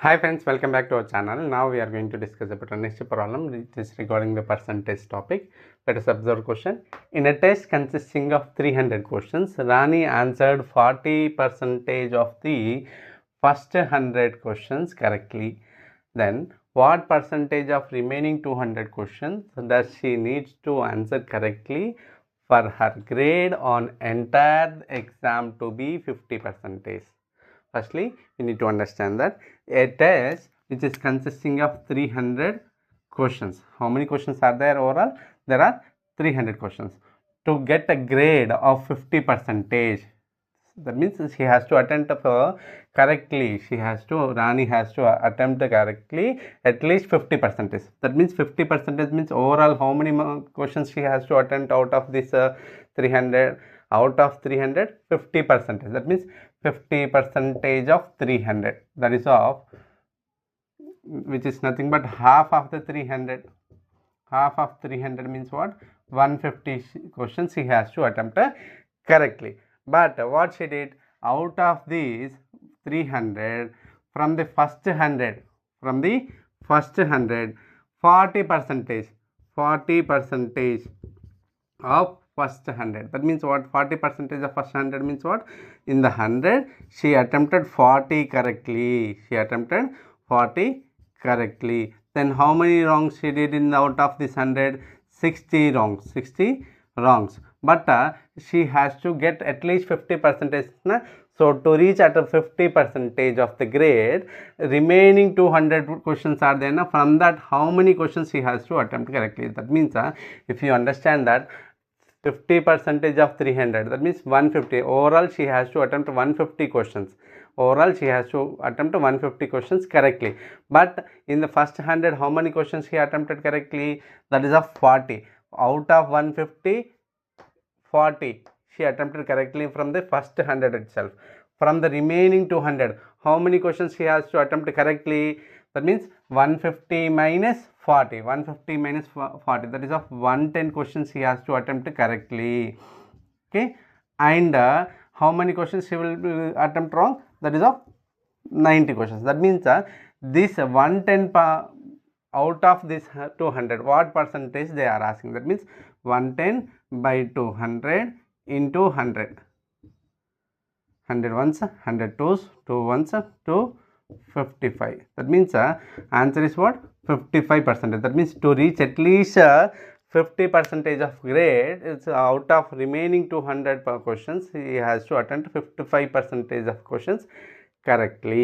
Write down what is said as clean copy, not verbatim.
Hi friends, welcome back to our channel. Now we are going to discuss about the next problem, which is regarding the percentage topic. Let us observe question. In a test consisting of 300 questions, Rani answered 40% of the first 100 questions correctly. Then what percentage of remaining 200 questions does she needs to answer correctly for her grade on entire exam to be 50%? Firstly, we need to understand that a test which is consisting of 300 questions. How many questions are there overall? There are 300 questions. To get a grade of 50%, that means she has to attempt correctly. Rani has to attempt correctly at least 50%. That means 50% means overall how many questions she has to attempt out of this 300. Out of 300, 50%. That means 50% of 300. That is of which is nothing but half of the 300. Half of 300 means what? 150 questions she has to attempt correctly. But what she did, out of these 300, from the first 100, 40% of first 100. That means what? 40% of first 100 means what? In the 100, she attempted 40 correctly. Then how many wrongs she did in out of this 100? 60 wrongs. But she has to get at least 50%. So to reach at a 50% of the grade, remaining 200 questions are there. From that, how many questions she has to attempt correctly? That means if you understand that 50% of 300, that means 150. Overall, she has to attempt 150 questions. Correctly. But in the first 100, how many questions she attempted correctly? That is of 40. Out of 150, 40 she attempted correctly from the first 100 itself. From the remaining 200, how many questions she has to attempt correctly? That means 150 minus 40. That is of 110 questions she has to attempt correctly. Okay, and how many questions she will attempt wrong? That is of 90 questions. That means this 110 out of this 200, what percentage they are asking? That means 110 by 200 into 100. 100 ones, 100 twos, 2 ones, 255. That means answer is what? 55%. That means to reach at least 50% of grade, it's out of remaining 200 questions, he has to attempt 55% of questions correctly.